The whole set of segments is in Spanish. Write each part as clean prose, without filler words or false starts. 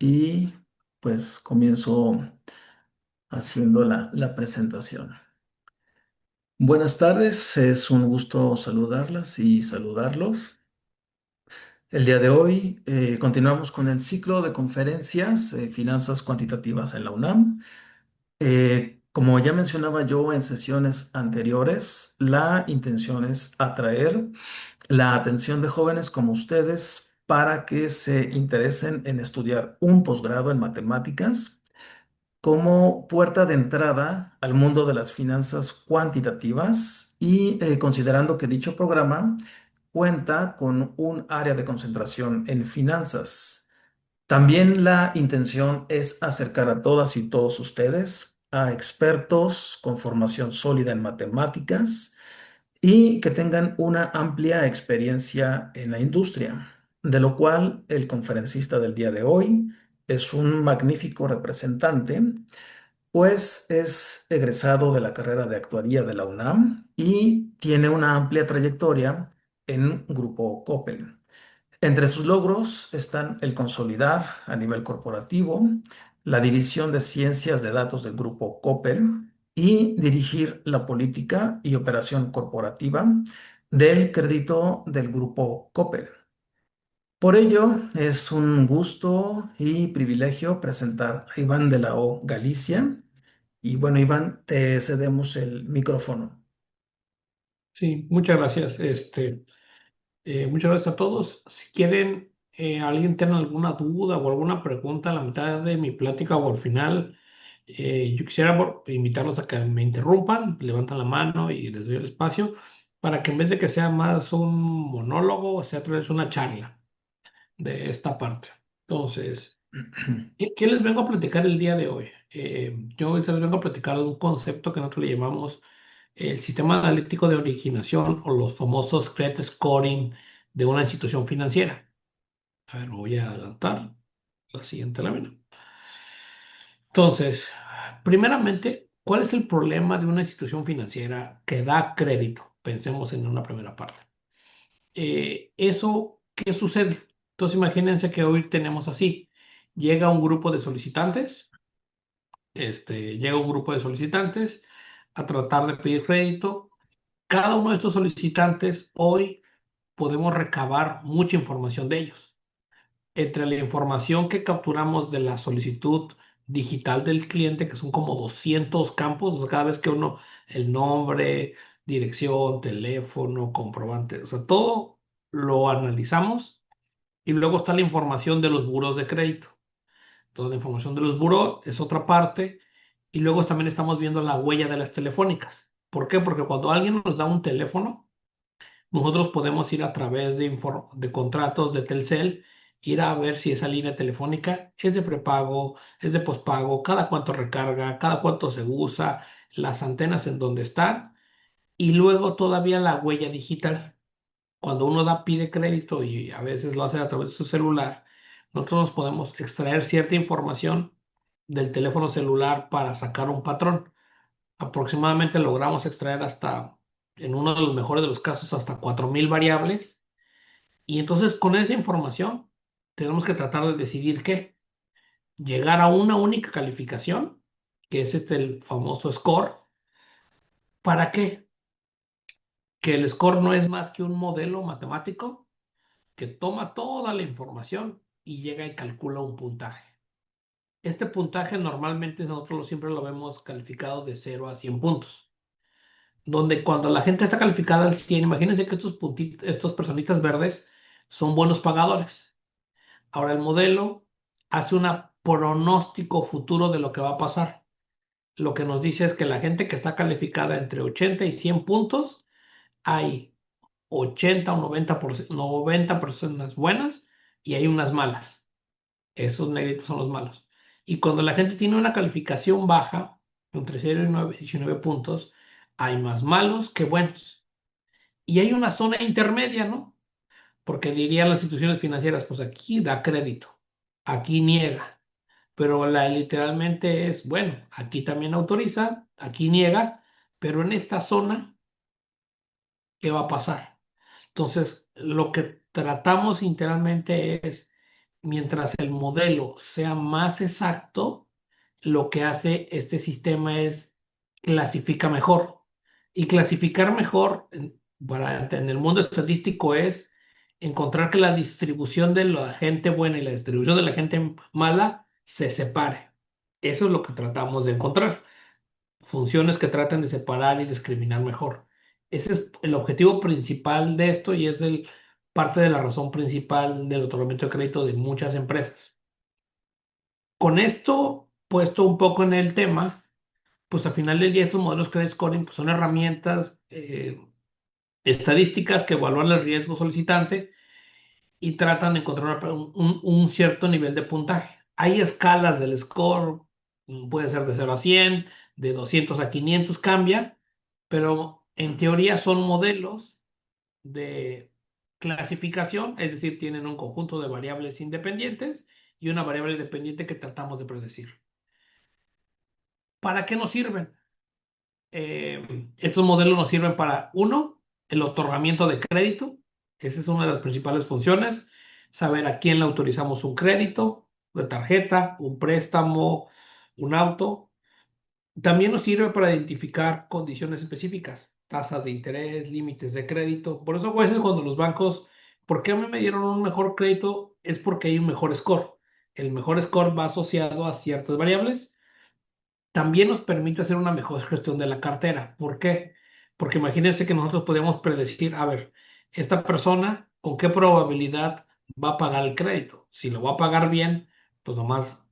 y pues comienzo haciendo la presentación. Buenas tardes, es un gusto saludarlas y saludarlos. El día de hoy continuamos con el ciclo de conferencias Finanzas Cuantitativas en la UNAM. Como ya mencionaba yo en sesiones anteriores, la intención es atraer la atención de jóvenes como ustedes para que se interesen en estudiar un posgrado en matemáticas como puerta de entrada al mundo de las finanzas cuantitativas y considerando que dicho programa cuenta con un área de concentración en finanzas. También la intención es acercar a todas y todos ustedes a expertos con formación sólida en matemáticas y que tengan una amplia experiencia en la industria, de lo cual el conferencista del día de hoy es un magnífico representante, pues es egresado de la carrera de actuaría de la UNAM y tiene una amplia trayectoria en Grupo Coppel. Entre sus logros están el consolidar a nivel corporativo la División de Ciencias de Datos del Grupo Coppel y dirigir la política y operación corporativa del crédito del Grupo Coppel. Por ello, es un gusto y privilegio presentar a Iván de la O Galicia. Y bueno, Iván, te cedemos el micrófono. Sí, muchas gracias. Muchas gracias a todos. Si quieren, alguien tiene alguna duda o alguna pregunta a la mitad de mi plática o al final, yo quisiera invitarlos a que me interrumpan, levantan la mano y les doy el espacio para que en vez de que sea más un monólogo, sea otra vez una charla de esta parte. Entonces, ¿qué les vengo a platicar el día de hoy? Yo hoy les vengo a platicar de un concepto que nosotros le llamamos el sistema analítico de originación o los famosos credit scoring de una institución financiera. A ver, voy a adelantar la siguiente lámina. Entonces, primeramente, ¿cuál es el problema de una institución financiera que da crédito? Pensemos en una primera parte. ¿Qué sucede? Entonces, imagínense que hoy tenemos así. Llega un grupo de solicitantes, llega un grupo de solicitantes a tratar de pedir crédito. Cada uno de estos solicitantes hoy podemos recabar mucha información de ellos. Entre la información que capturamos de la solicitud digital del cliente, que son como 200 campos, o sea, cada vez que uno, el nombre, dirección, teléfono, comprobante, o sea, todo lo analizamos y luego está la información de los buros de crédito. Toda la información de los buros es otra parte y luego también estamos viendo la huella de las telefónicas. ¿Por qué? Porque cuando alguien nos da un teléfono, nosotros podemos ir a través de contratos de Telcel, ir a ver si esa línea telefónica es de prepago, es de pospago, cada cuánto recarga, cada cuánto se usa, las antenas en donde están y luego todavía la huella digital. Cuando uno pide crédito y a veces lo hace a través de su celular, nosotros nos podemos extraer cierta información del teléfono celular para sacar un patrón. Aproximadamente logramos extraer hasta, en uno de los mejores de los casos, hasta 4000 variables. Y entonces con esa información tenemos que tratar de decidir qué. Llegar a una única calificación, que es el famoso score. ¿Para qué? Que el score no es más que un modelo matemático que toma toda la información y llega y calcula un puntaje. Este puntaje normalmente nosotros siempre lo vemos calificado de 0 a 100 puntos. Donde cuando la gente está calificada al 100, imagínense que estos personitas verdes son buenos pagadores. Ahora el modelo hace un pronóstico futuro de lo que va a pasar. Lo que nos dice es que la gente que está calificada entre 80 y 100 puntos, hay 80 o 90 personas buenas y hay unas malas. Esos negritos son los malos. Y cuando la gente tiene una calificación baja, entre 0 y 19 puntos, hay más malos que buenos. Y hay una zona intermedia, ¿no? Porque dirían las instituciones financieras, pues aquí da crédito, aquí niega, pero literalmente es, bueno, aquí también autoriza, aquí niega, pero en esta zona, ¿qué va a pasar? Entonces, lo que tratamos integralmente es mientras el modelo sea más exacto, lo que hace este sistema es clasifica mejor. Y clasificar mejor en el mundo estadístico es encontrar que la distribución de la gente buena y la distribución de la gente mala se separe. Eso es lo que tratamos de encontrar. Funciones que traten de separar y discriminar mejor. Ese es el objetivo principal de esto y es parte de la razón principal del otorgamiento de crédito de muchas empresas. Con esto puesto un poco en el tema, pues al final del día estos modelos credit scoring pues, son herramientas estadísticas que evalúan el riesgo solicitante y tratan de encontrar un cierto nivel de puntaje. Hay escalas del score, puede ser de 0 a 100, de 200 a 500, cambia, pero en teoría son modelos de clasificación, es decir, tienen un conjunto de variables independientes y una variable dependiente que tratamos de predecir. ¿Para qué nos sirven? Estos modelos nos sirven para, uno, el otorgamiento de crédito. Esa es una de las principales funciones. Saber a quién le autorizamos un crédito, de tarjeta, un préstamo, un auto. También nos sirve para identificar condiciones específicas, tasas de interés, límites de crédito. Por eso a veces cuando los bancos, ¿por qué a mí me dieron un mejor crédito? Es porque hay un mejor score. El mejor score va asociado a ciertas variables. También nos permite hacer una mejor gestión de la cartera. ¿Por qué? Porque imagínense que nosotros podemos predecir, a ver, esta persona, ¿con qué probabilidad va a pagar el crédito? Si lo va a pagar bien, pues nomás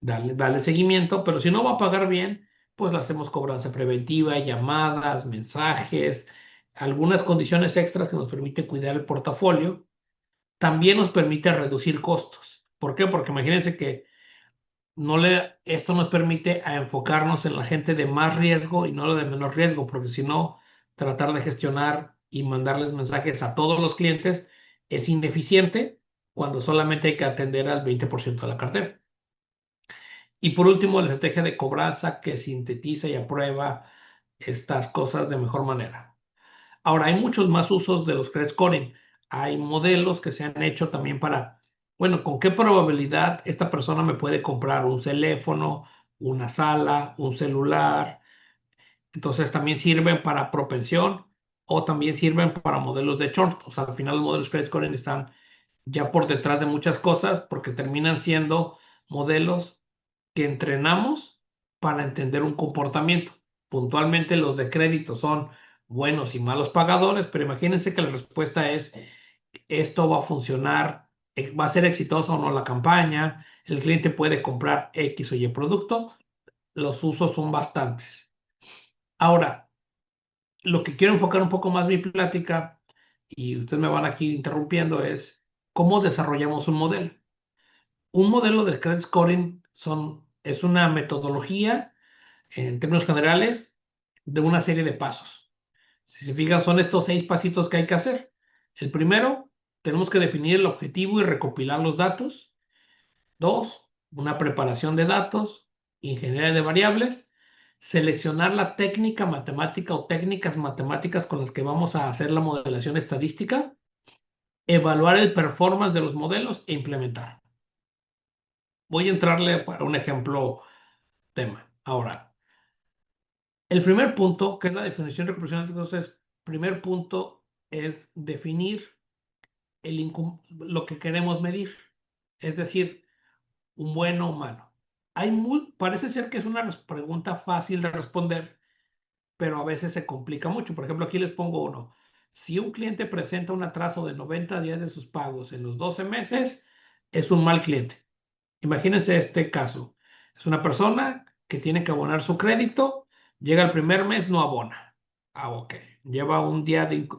dale seguimiento, pero si no va a pagar bien, pues le hacemos cobranza preventiva, llamadas, mensajes, algunas condiciones extras que nos permiten cuidar el portafolio. También nos permite reducir costos. ¿Por qué? Porque imagínense que esto nos permite a enfocarnos en la gente de más riesgo y no lo de menor riesgo, porque si no, tratar de gestionar y mandarles mensajes a todos los clientes es ineficiente cuando solamente hay que atender al 20% de la cartera. Y por último, la estrategia de cobranza que sintetiza y aprueba estas cosas de mejor manera. Ahora, hay muchos más usos de los credit scoring. Hay modelos que se han hecho también para, bueno, ¿con qué probabilidad esta persona me puede comprar un teléfono, una sala, un celular? Entonces también sirven para propensión o también sirven para modelos de short. O sea, al final los modelos credit scoring están ya por detrás de muchas cosas porque terminan siendo modelos que entrenamos para entender un comportamiento. Puntualmente los de crédito son buenos y malos pagadores, pero imagínense que la respuesta es, esto va a funcionar, va a ser exitosa o no la campaña, el cliente puede comprar X o Y producto, los usos son bastantes. Ahora, lo que quiero enfocar un poco más mi plática, y ustedes me van aquí interrumpiendo, es cómo desarrollamos un modelo. Un modelo de credit scoring es una metodología en términos generales, de una serie de pasos. Si se fijan, son estos 6 pasitos que hay que hacer. El primero, tenemos que definir el objetivo y recopilar los datos. Dos, una preparación de datos, ingeniería de variables, seleccionar la técnica matemática o técnicas matemáticas con las que vamos a hacer la modelación estadística, evaluar el performance de los modelos e implementar. Voy a entrarle para un ejemplo tema. Ahora, el primer punto, que es la definición de reproducción, entonces, primer punto es definir lo que queremos medir, es decir, un bueno o malo. Parece ser que es una pregunta fácil de responder, pero a veces se complica mucho. Por ejemplo, aquí les pongo uno. Si un cliente presenta un atraso de 90 días de sus pagos en los 12 meses, es un mal cliente. Imagínense este caso. Es una persona que tiene que abonar su crédito, llega el primer mes, no abona. Ah, ok. Lleva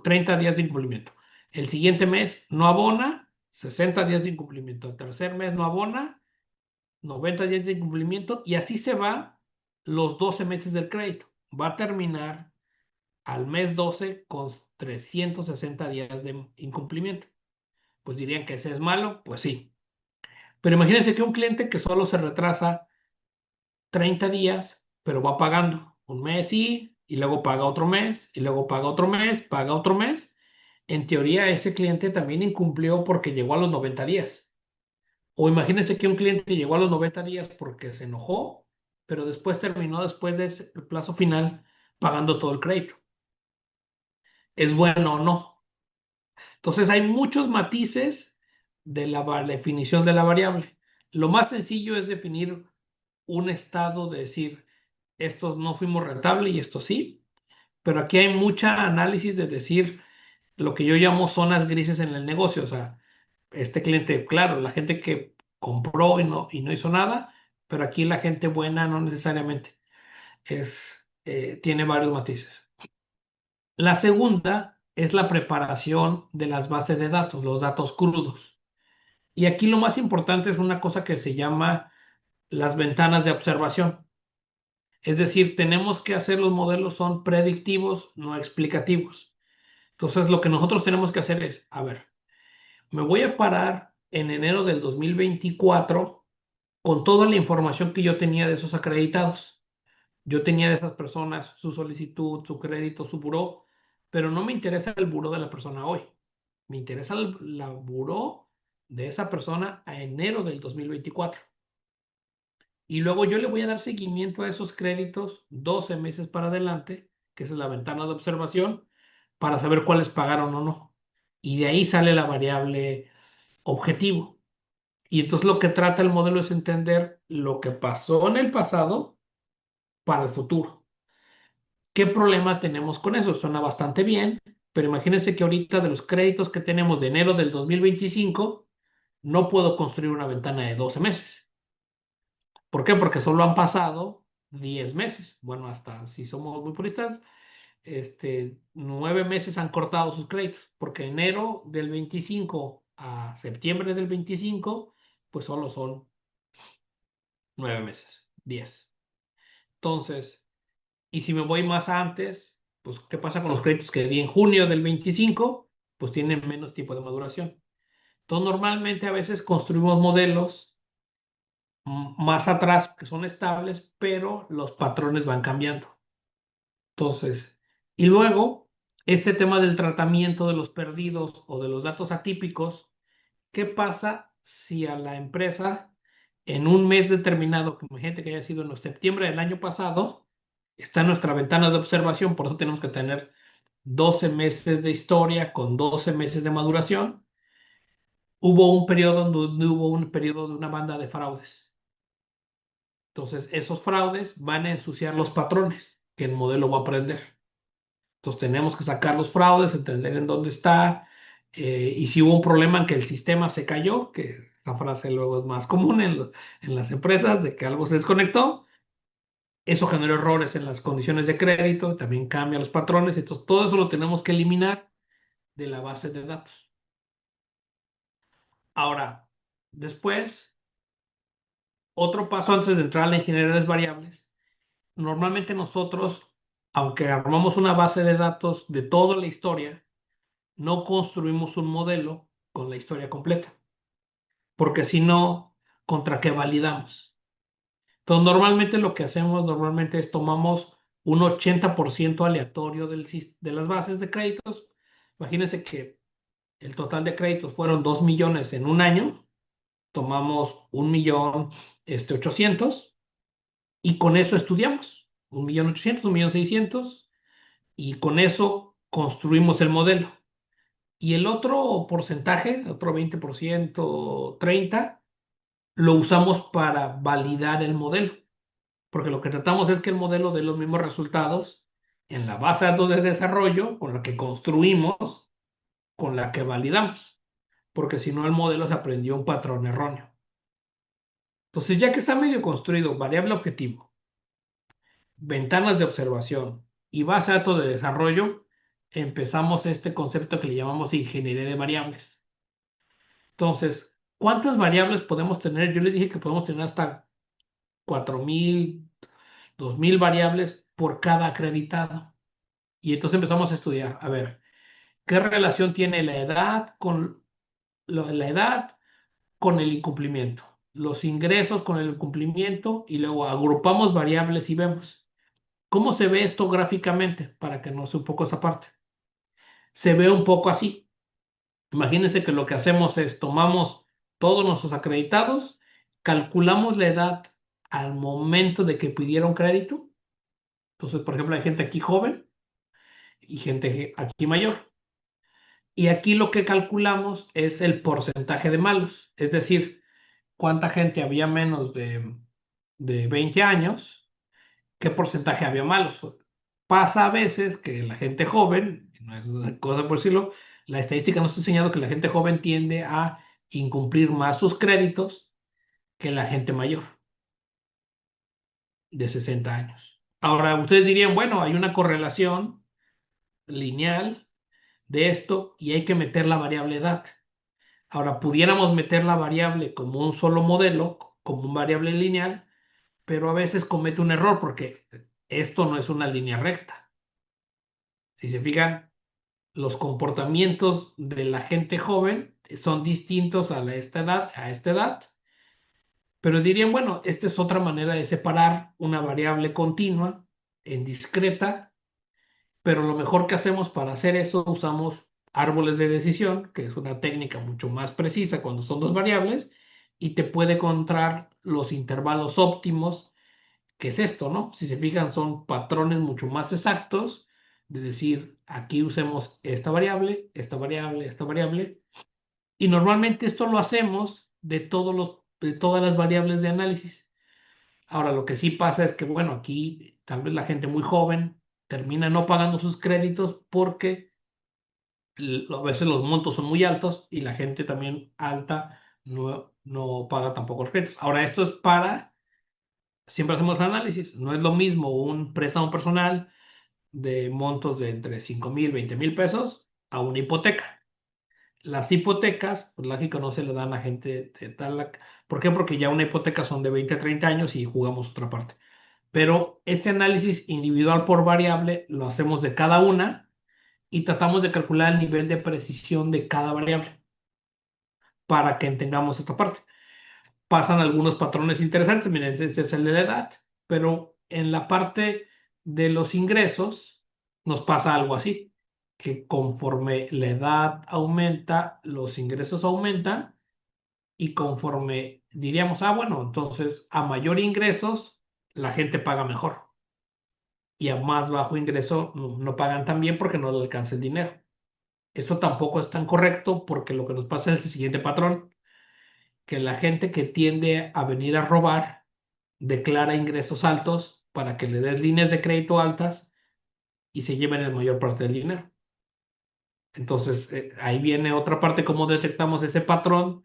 30 días de incumplimiento. El siguiente mes no abona, 60 días de incumplimiento. El tercer mes no abona, 90 días de incumplimiento. Y así se va los 12 meses del crédito. Va a terminar al mes 12 con 360 días de incumplimiento. Pues dirían que ese es malo, pues sí. Pero imagínense que un cliente que solo se retrasa 30 días, pero va pagando un mes y luego paga otro mes, y luego paga otro mes, paga otro mes. En teoría, ese cliente también incumplió porque llegó a los 90 días. O imagínense que un cliente llegó a los 90 días porque se enojó, pero después terminó después del plazo final pagando todo el crédito. ¿Es bueno o no? Entonces hay muchos matices de la definición de la variable. Lo más sencillo es definir un estado de decir, estos no fuimos rentable y esto sí, pero aquí hay mucha análisis de decir lo que yo llamo zonas grises en el negocio. O sea, este cliente, claro, la gente que compró y no hizo nada, pero aquí la gente buena no necesariamente tiene varios matices. La segunda es la preparación de las bases de datos, los datos crudos. Y aquí lo más importante es una cosa que se llama las ventanas de observación. Es decir, tenemos que hacer los modelos son predictivos, no explicativos. Entonces, lo que nosotros tenemos que hacer es, a ver, me voy a parar en enero del 2024 con toda la información que yo tenía de esos acreditados. Yo tenía de esas personas su solicitud, su crédito, su buró, pero no me interesa el buró de la persona hoy. Me interesa la buró de esa persona a enero del 2024. Y luego yo le voy a dar seguimiento a esos créditos 12 meses para adelante, que esa es la ventana de observación, para saber cuáles pagaron o no. Y de ahí sale la variable objetivo. Y entonces lo que trata el modelo es entender lo que pasó en el pasado para el futuro. ¿Qué problema tenemos con eso? Suena bastante bien, pero imagínense que ahorita de los créditos que tenemos de enero del 2025 no puedo construir una ventana de 12 meses. ¿Por qué? Porque solo han pasado 10 meses. Bueno, hasta si somos muy puristas, 9 meses han cortado sus créditos, porque enero del 25 a septiembre del 25, pues solo son 9 meses, 10. Entonces, y si me voy más antes, pues, ¿qué pasa con los créditos que di en junio del 25? Pues tienen menos tiempo de maduración. Entonces, normalmente a veces construimos modelos más atrás que son estables, pero los patrones van cambiando. Entonces, y luego, este tema del tratamiento de los perdidos o de los datos atípicos, ¿qué pasa si a la empresa en un mes determinado, que imagínate que haya sido en septiembre del año pasado, está en nuestra ventana de observación? Por eso tenemos que tener 12 meses de historia con 12 meses de maduración. Hubo un periodo donde hubo un periodo de una banda de fraudes. Entonces, esos fraudes van a ensuciar los patrones que el modelo va a aprender. Entonces, tenemos que sacar los fraudes, entender en dónde está, y si hubo un problema en que el sistema se cayó, que esa frase luego es más común en las empresas, de que algo se desconectó, eso generó errores en las condiciones de crédito, también cambia los patrones. Entonces, todo eso lo tenemos que eliminar de la base de datos. Ahora, después, otro paso antes de entrar a la ingeniería de variables. Normalmente nosotros, aunque armamos una base de datos de toda la historia, no construimos un modelo con la historia completa, porque si no, ¿contra qué validamos? Entonces, normalmente lo que hacemos normalmente es tomamos un 80% aleatorio de las bases de créditos. Imagínense que el total de créditos fueron 2 millones en un año, tomamos 1 millón 800, y con eso estudiamos 1.800.000, 1.600.000, y con eso construimos el modelo. Y el otro porcentaje, otro 20%, 30%, lo usamos para validar el modelo, porque lo que tratamos es que el modelo dé los mismos resultados en la base de datos de desarrollo con la que construimos, con la que validamos, porque si no el modelo se aprendió un patrón erróneo. Entonces, ya que está medio construido, variable objetivo, ventanas de observación y base de datos de desarrollo, empezamos este concepto que le llamamos ingeniería de variables. Entonces, ¿cuántas variables podemos tener? Yo les dije que podemos tener hasta 4.000, 2.000 variables por cada acreditado. Y entonces empezamos a estudiar, a ver, ¿qué relación tiene la edad con el incumplimiento? Los ingresos con el incumplimiento, y luego agrupamos variables y vemos. ¿Cómo se ve esto gráficamente? Para que no sea un poco esta parte. Se ve un poco así. Imagínense que lo que hacemos es tomamos todos nuestros acreditados, calculamos la edad al momento de que pidieron crédito. Entonces, por ejemplo, hay gente aquí joven y gente aquí mayor. Y aquí lo que calculamos es el porcentaje de malos, es decir, cuánta gente había menos de 20 años, qué porcentaje había malos. Pasa a veces que la gente joven, no es una cosa por decirlo, la estadística nos ha enseñado que la gente joven tiende a incumplir más sus créditos que la gente mayor de 60 años. Ahora, ustedes dirían, bueno, hay una correlación lineal de esto y hay que meter la variable edad. Ahora, pudiéramos meter la variable como un solo modelo, como un variable lineal, pero a veces comete un error porque esto no es una línea recta. Si se fijan, los comportamientos de la gente joven son distintos a esta edad, pero dirían, bueno, esta es otra manera de separar una variable continua en discreta, pero lo mejor que hacemos para hacer eso usamos árboles de decisión, que es una técnica mucho más precisa cuando son dos variables, y te puede encontrar los intervalos óptimos, que es esto, ¿no? Si se fijan, son patrones mucho más exactos, de decir, aquí usemos esta variable, esta variable, esta variable, y normalmente esto lo hacemos de todas las variables de análisis. Ahora, lo que sí pasa es que, bueno, aquí tal vez la gente muy joven termina no pagando sus créditos porque a veces los montos son muy altos y la gente también alta no paga tampoco los créditos. Ahora, esto es siempre hacemos análisis, no es lo mismo un préstamo personal de montos de entre 5,000, 20,000 pesos a una hipoteca. Las hipotecas, pues lógico, no se le dan a gente de tal. ¿Por qué? Porque ya una hipoteca son de 20 a 30 años y jugamos otra parte. Pero este análisis individual por variable lo hacemos de cada una y tratamos de calcular el nivel de precisión de cada variable para que entendamos esta parte. Pasan algunos patrones interesantes, miren, este es el de la edad, pero en la parte de los ingresos nos pasa algo así, que conforme la edad aumenta, los ingresos aumentan y conforme diríamos, bueno, entonces a mayor ingresos, la gente paga mejor y a más bajo ingreso no pagan tan bien porque no le alcanza el dinero. Eso tampoco es tan correcto porque lo que nos pasa es el siguiente patrón, que la gente que tiende a venir a robar declara ingresos altos para que le des líneas de crédito altas y se lleven la mayor parte del dinero. Entonces, ahí viene otra parte, cómo detectamos ese patrón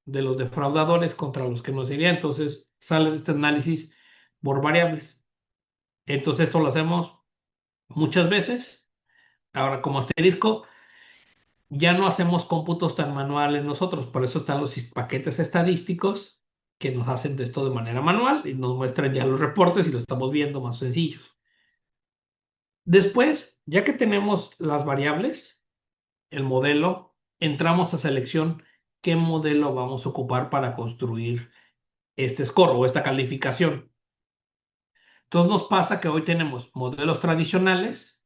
de los defraudadores contra los que nos iría. Entonces, sale este análisis por variables. Entonces, esto lo hacemos muchas veces. Ahora, como asterisco, ya no hacemos cómputos tan manuales nosotros, por eso están los paquetes estadísticos que nos hacen esto de manera manual y nos muestran ya los reportes y lo estamos viendo más sencillos. Después, ya que tenemos las variables, el modelo, entramos a selección qué modelo vamos a ocupar para construir este score o esta calificación. Entonces nos pasa que hoy tenemos modelos tradicionales,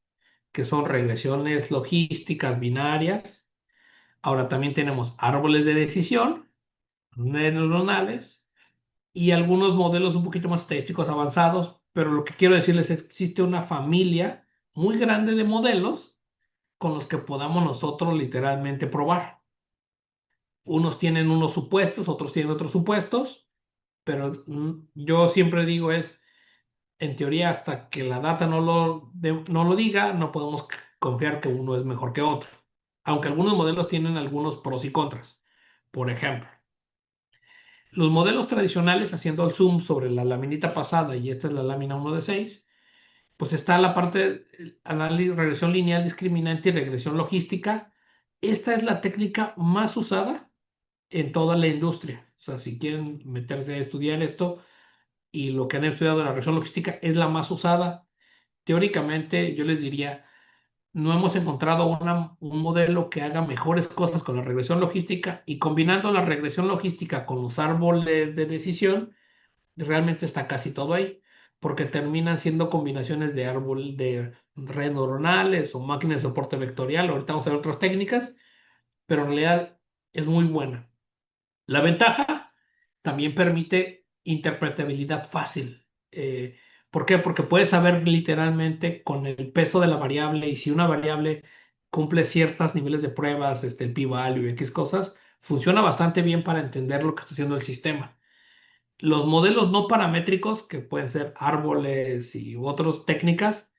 que son regresiones logísticas binarias. Ahora también tenemos árboles de decisión, neuronales y algunos modelos un poquito más estadísticos avanzados, pero lo que quiero decirles es que existe una familia muy grande de modelos con los que podamos nosotros literalmente probar. Unos tienen unos supuestos, otros tienen otros supuestos, pero yo siempre digo en teoría, hasta que la data no lo diga, no podemos confiar que uno es mejor que otro, aunque algunos modelos tienen algunos pros y contras. Por ejemplo, los modelos tradicionales, haciendo el zoom sobre la laminita pasada, y esta es la lámina 1 de 6, pues está la parte análisis, regresión lineal discriminante y regresión logística. Esta es la técnica más usada en toda la industria. O sea, si quieren meterse a estudiar esto y lo que han estudiado en la regresión logística es la más usada. Teóricamente, yo les diría, no hemos encontrado un modelo que haga mejores cosas con la regresión logística y combinando la regresión logística con los árboles de decisión, realmente está casi todo ahí, porque terminan siendo combinaciones de árbol de redes neuronales o máquinas de soporte vectorial. Ahorita vamos a ver otras técnicas, pero en realidad es muy buena. La ventaja también permite interpretabilidad fácil. ¿Por qué? Porque puedes saber literalmente con el peso de la variable y si una variable cumple ciertos niveles de pruebas, el p-value, X cosas, funciona bastante bien para entender lo que está haciendo el sistema. Los modelos no paramétricos, que pueden ser árboles y otras técnicas,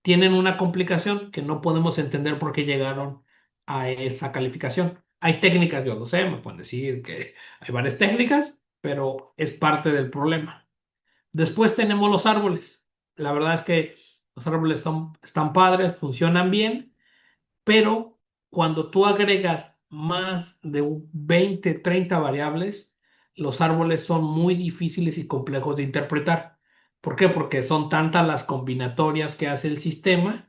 tienen una complicación que no podemos entender por qué llegaron a esa calificación. Hay técnicas, yo lo sé, me pueden decir que hay varias técnicas, pero es parte del problema. Después tenemos los árboles. La verdad es que los árboles están padres, funcionan bien, pero cuando tú agregas más de 20, 30 variables, los árboles son muy difíciles y complejos de interpretar. ¿Por qué? Porque son tantas las combinatorias que hace el sistema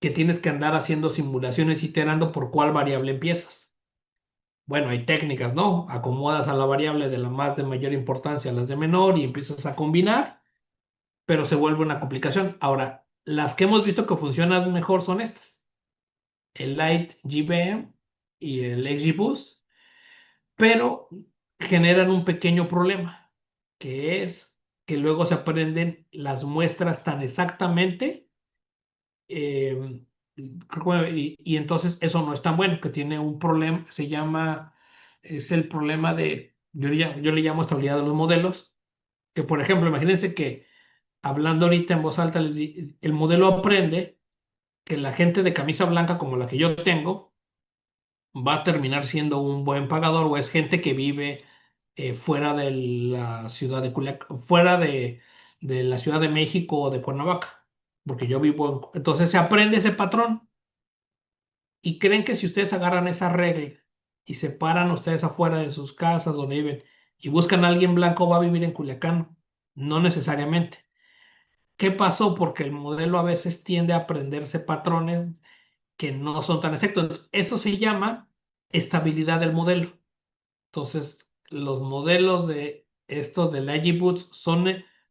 que tienes que andar haciendo simulaciones iterando por cuál variable empiezas. Bueno, hay técnicas, ¿no? Acomodas a la variable de la más de mayor importancia a las de menor y empiezas a combinar, pero se vuelve una complicación. Ahora, las que hemos visto que funcionan mejor son estas, el Lite GBM y el XGBoost, pero generan un pequeño problema, que es que luego se aprenden las muestras tan exactamente, eh, y entonces eso no es tan bueno, que tiene un problema, es el problema de, yo le llamo estabilidad de los modelos, que por ejemplo, imagínense que hablando ahorita en voz alta, el modelo aprende que la gente de camisa blanca como la que yo tengo, va a terminar siendo un buen pagador o es gente que vive fuera de la ciudad de Culiacán, fuera de la Ciudad de México o de Cuernavaca, porque yo vivo entonces se aprende ese patrón y creen que si ustedes agarran esa regla y se paran ustedes afuera de sus casas donde viven y buscan a alguien blanco va a vivir en Culiacán, no necesariamente. ¿Qué pasó? Porque el modelo a veces tiende a aprenderse patrones que no son tan exactos. Eso se llama estabilidad del modelo. Entonces, los modelos de estos de Lazy Boots son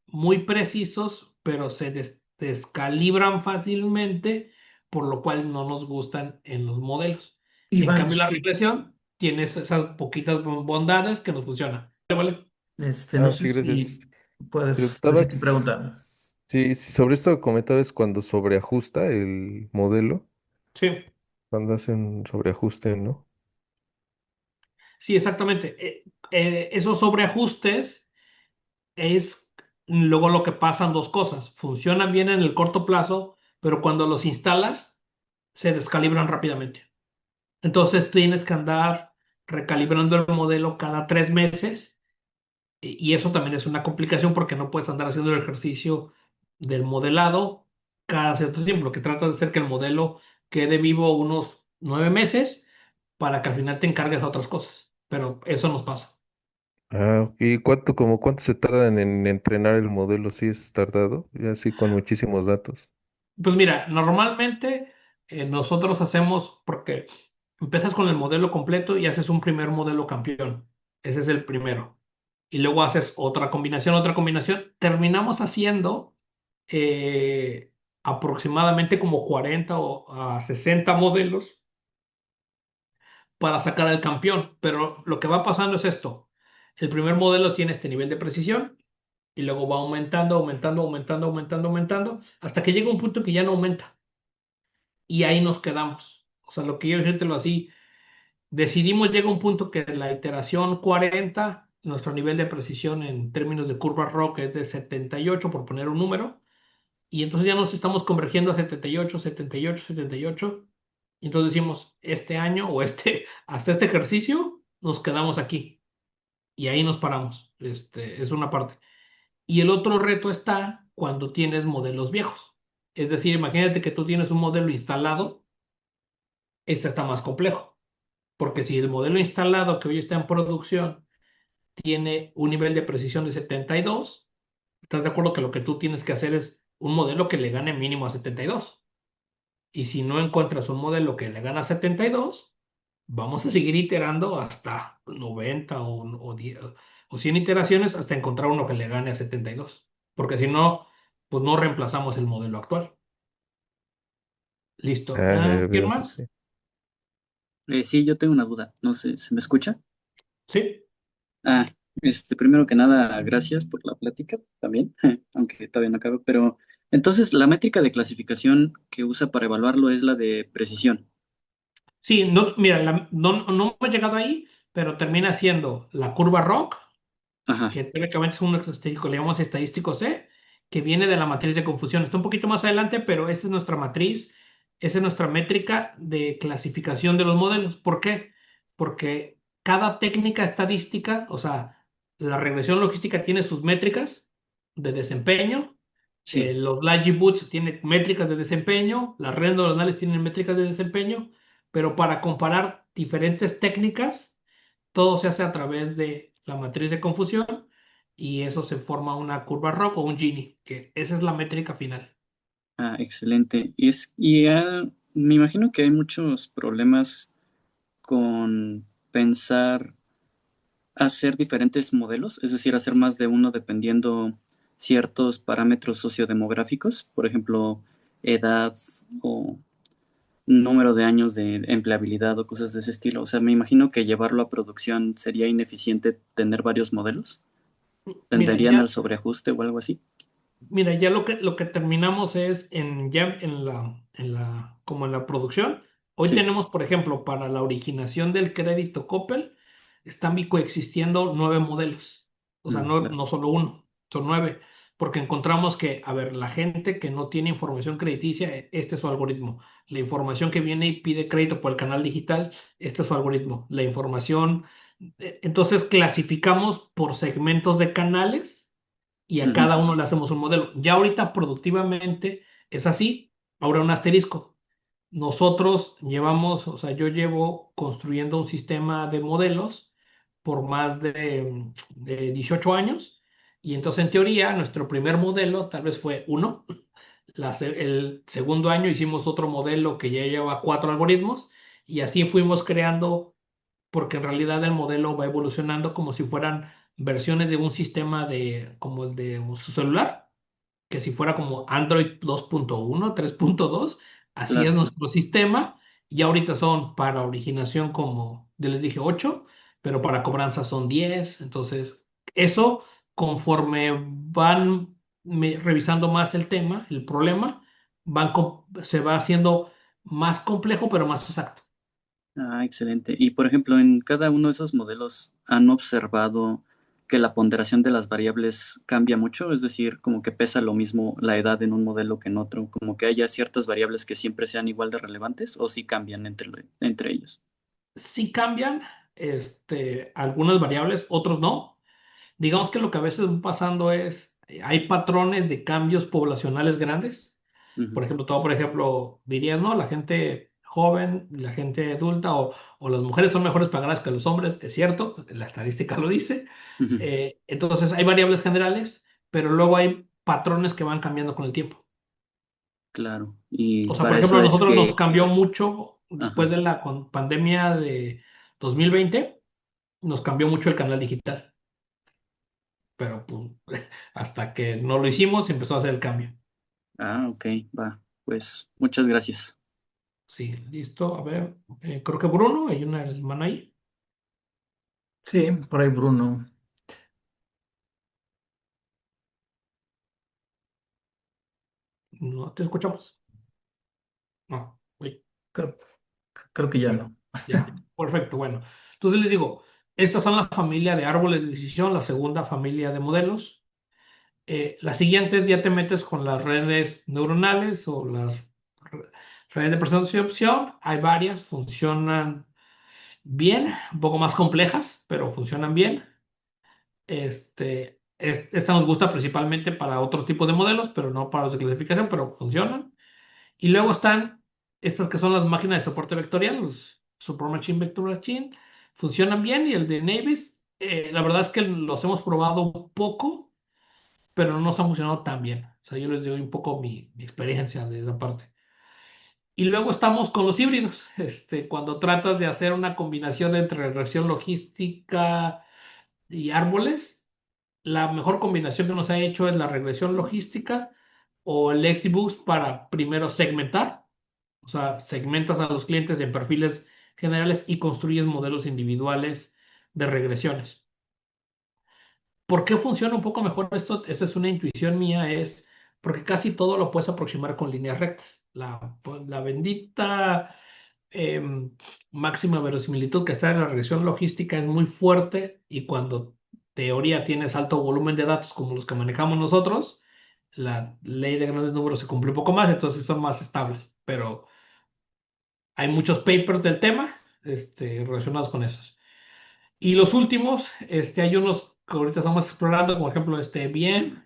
muy precisos, pero se descalibran fácilmente, por lo cual no nos gustan en los modelos. En Iván, cambio, la regresión tiene esas poquitas bondades que nos funcionan. ¿Vale? no Ah, sé sí, gracias. si puedes Preguntaba, decir y preguntarme. si sobre esto que comentabas cuando sobreajusta el modelo, Sí, cuando hacen sobreajuste, ¿no? sí, exactamente. Esos sobreajustes es luego lo que pasan dos cosas. Funcionan bien en el corto plazo, pero cuando los instalas, se descalibran rápidamente. Entonces tienes que andar recalibrando el modelo cada 3 meses y eso también es una complicación porque no puedes andar haciendo el ejercicio del modelado cada cierto tiempo. Lo que trata de hacer que el modelo quede vivo unos 9 meses para que al final te encargues a otras cosas. Pero eso nos pasa. Ah, ¿y como cuánto se tardan en entrenar el modelo? Sí es tardado, y así con muchísimos datos. Pues mira, normalmente nosotros hacemos, porque empiezas con el modelo completo y haces un primer modelo campeón. Ese es el primero. Y luego haces otra combinación, otra combinación. Terminamos haciendo eh, aproximadamente como 40 o a 60 modelos para sacar al campeón. Pero lo que va pasando es esto. El primer modelo tiene este nivel de precisión y luego va aumentando, aumentando, aumentando, aumentando, aumentando, hasta que llega un punto que ya no aumenta y ahí nos quedamos. O sea, lo que yo decírtelo así, decidimos, llega un punto que la iteración 40, nuestro nivel de precisión en términos de curva ROC es de 78, por poner un número, y entonces ya nos estamos convergiendo a 78, 78, 78, y entonces decimos, este año o hasta este ejercicio, nos quedamos aquí, y ahí nos paramos. Es una parte. Y el otro reto está cuando tienes modelos viejos. Es decir, imagínate que tú tienes un modelo instalado, este está más complejo. Porque si el modelo instalado que hoy está en producción tiene un nivel de precisión de 72, ¿estás de acuerdo que lo que tú tienes que hacer es un modelo que le gane mínimo a 72? Y si no encuentras un modelo que le gana a 72, vamos a seguir iterando hasta 90 o 10 o 100 iteraciones hasta encontrar uno que le gane a 72. Porque si no, pues no reemplazamos el modelo actual. Listo. Ah, ya ¿Quién veo, sí, más? sí. Sí, yo tengo una duda. No sé, ¿se me escucha? Sí. Ah, primero que nada, gracias por la plática también, aunque todavía no acabo, pero entonces la métrica de clasificación que usa para evaluarlo es la de precisión. Sí, no, mira, no hemos llegado ahí, pero termina siendo la curva ROC, Ajá, que teóricamente es un estadístico, le llamamos estadístico C, que viene de la matriz de confusión. Está un poquito más adelante, pero esa es nuestra matriz, esa es nuestra métrica de clasificación de los modelos. ¿Por qué? Porque cada técnica estadística, o sea, la regresión logística tiene sus métricas de desempeño, sí. los Boots tienen métricas de desempeño, las redes neuronales tienen métricas de desempeño, pero para comparar diferentes técnicas, todo se hace a través de la matriz de confusión y eso se forma una curva ROC o un Gini, que esa es la métrica final. Ah, excelente. Y me imagino que hay muchos problemas con pensar hacer diferentes modelos, es decir, hacer más de uno dependiendo ciertos parámetros sociodemográficos, por ejemplo, edad o número de años de empleabilidad o cosas de ese estilo. O sea, me imagino que llevarlo a producción sería ineficiente tener varios modelos. Mira, ¿Tenderían al sobreajuste o algo así? ya lo que terminamos es ya como en la producción. Hoy Sí, tenemos, por ejemplo, para la originación del crédito Coppel, están coexistiendo 9 modelos. O sea, no, claro. no solo uno, son 9. Porque encontramos que, a ver, la gente que no tiene información crediticia, este es su algoritmo. La información que viene y pide crédito por el canal digital, este es su algoritmo. La información, entonces clasificamos por segmentos de canales y a Ujú, cada uno le hacemos un modelo. Ya ahorita productivamente es así. Ahora un asterisco. Nosotros llevamos, o sea, yo llevo construyendo un sistema de modelos por más de 18 años y entonces en teoría nuestro primer modelo tal vez fue uno. El segundo año hicimos otro modelo que ya lleva 4 algoritmos y así fuimos creando porque en realidad el modelo va evolucionando como si fueran versiones de un sistema como el de su celular, que si fuera como Android 2.1, 3.2, así es claro. nuestro sistema, y ahorita son para originación como, ya les dije, 8, pero para cobranza son 10, entonces eso conforme van revisando más el tema, el problema, se va haciendo más complejo, pero más exacto. Ah, excelente. Y por ejemplo, en cada uno de esos modelos, ¿han observado que la ponderación de las variables cambia mucho? Es decir, como que pesa lo mismo la edad en un modelo que en otro, como que haya ciertas variables que siempre sean igual de relevantes o sí cambian entre ellos. Sí cambian algunas variables, otros no. Digamos que lo que a veces va pasando es, hay patrones de cambios poblacionales grandes. Ujú, Por ejemplo, todo, por ejemplo, dirías, ¿no? La gente joven, la gente adulta o las mujeres son mejores pagadas que los hombres, es cierto, la estadística lo dice. ujú, Entonces, hay variables generales, pero luego hay patrones que van cambiando con el tiempo. claro. Y O sea, por para ejemplo, eso a es que, nosotros nos cambió mucho después ajá. de la pandemia de 2020, nos cambió mucho el canal digital, pero pues, hasta que no lo hicimos empezó a hacer el cambio. Ah, ok, va. Pues muchas gracias. Sí, listo. A ver, creo que Bruno, hay una hermana ahí. Sí, por ahí Bruno. No te escuchamos. No, uy, Creo, creo que ya bueno, no. ya, perfecto, bueno. Entonces les digo, estas son la familia de árboles de decisión, la segunda familia de modelos. Las siguientes ya te metes con las redes neuronales o las redes de percepción. Hay varias, funcionan bien, un poco más complejas, pero funcionan bien. Esta nos gusta principalmente para otro tipo de modelos, pero no para los de clasificación, pero funcionan. Y luego están estas que son las máquinas de soporte vectorial, los Super Machine Vector Machine, funcionan bien. Y el de Navis, la verdad es que los hemos probado un poco, pero no nos han funcionado tan bien. O sea, yo les doy un poco mi experiencia de esa parte. Y luego estamos con los híbridos. Cuando tratas de hacer una combinación entre región logística y árboles, la mejor combinación que nos ha hecho es la regresión logística o el XGBoost para primero segmentar, o sea, segmentas a los clientes en perfiles generales y construyes modelos individuales de regresiones. ¿Por qué funciona un poco mejor esto? Esa es una intuición mía, es porque casi todo lo puedes aproximar con líneas rectas. La bendita em, máxima verosimilitud que está en la regresión logística es muy fuerte y cuando teoría tienes alto volumen de datos como los que manejamos nosotros, la ley de grandes números se cumple un poco más, entonces son más estables. Pero hay muchos papers del tema relacionados con esos. Y los últimos, hay unos que ahorita estamos explorando, como por ejemplo bien,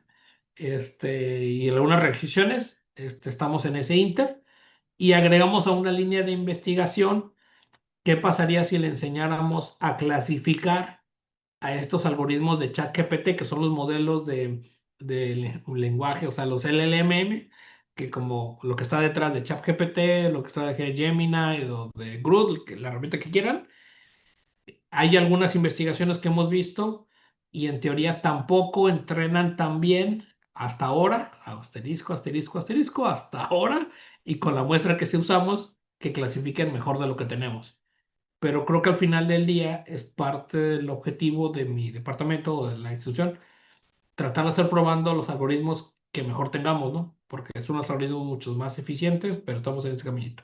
y algunas reacciones, estamos en ese inter, y agregamos a una línea de investigación qué pasaría si le enseñáramos a clasificar a estos algoritmos de ChatGPT, que son los modelos de lenguaje, o sea, los LLM, que como lo que está detrás de ChatGPT, lo que está detrás de Gemini o de Groot, la herramienta que quieran. Hay algunas investigaciones que hemos visto y en teoría tampoco entrenan tan bien hasta ahora, asterisco, asterisco, asterisco, hasta ahora, y con la muestra que sí usamos, que clasifiquen mejor de lo que tenemos. Pero creo que al final del día es parte del objetivo de mi departamento o de la institución, tratar de hacer probando los algoritmos que mejor tengamos, ¿no? Porque son unos algoritmos mucho más eficientes, pero estamos en ese caminito.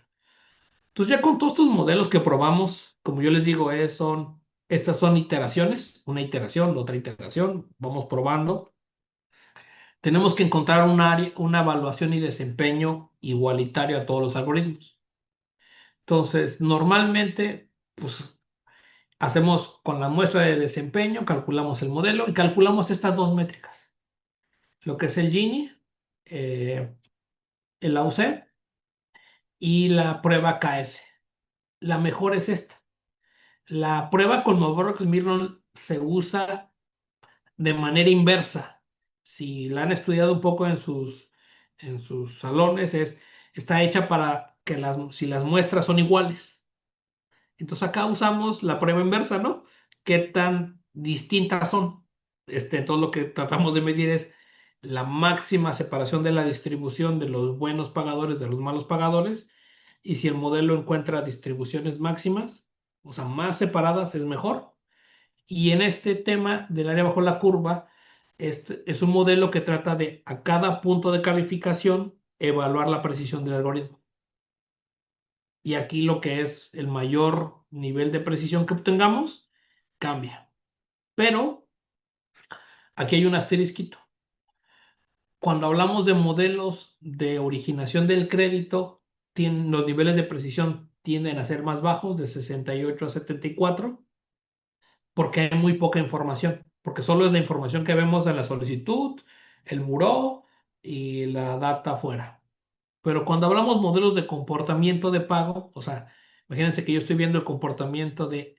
Entonces ya con todos estos modelos que probamos, como yo les digo, estas son iteraciones, una iteración, otra iteración, vamos probando. Tenemos que encontrar un área, una evaluación y desempeño igualitario a todos los algoritmos. Entonces, normalmente, pues hacemos con la muestra de desempeño, calculamos el modelo y calculamos estas dos métricas, lo que es el Gini, eh, el AUC y la prueba KS. La mejor es esta. La prueba con Milron se usa de manera inversa. Si la han estudiado un poco en sus salones, está hecha para que si las muestras son iguales. Entonces acá usamos la prueba inversa, ¿no? ¿Qué tan distintas son? Entonces lo que tratamos de medir es la máxima separación de la distribución de los buenos pagadores de los malos pagadores. Y si el modelo encuentra distribuciones máximas, o sea, más separadas, es mejor. Y en este tema del área bajo la curva, este es un modelo que trata de a cada punto de calificación evaluar la precisión del algoritmo. Y aquí lo que es el mayor nivel de precisión que obtengamos cambia. Pero aquí hay un asterisquito. Cuando hablamos de modelos de originación del crédito, los niveles de precisión tienden a ser más bajos, de 68 a 74, porque hay muy poca información, porque solo es la información que vemos en la solicitud, el buró y la data afuera. Pero cuando hablamos modelos de comportamiento de pago, o sea, imagínense que yo estoy viendo el comportamiento de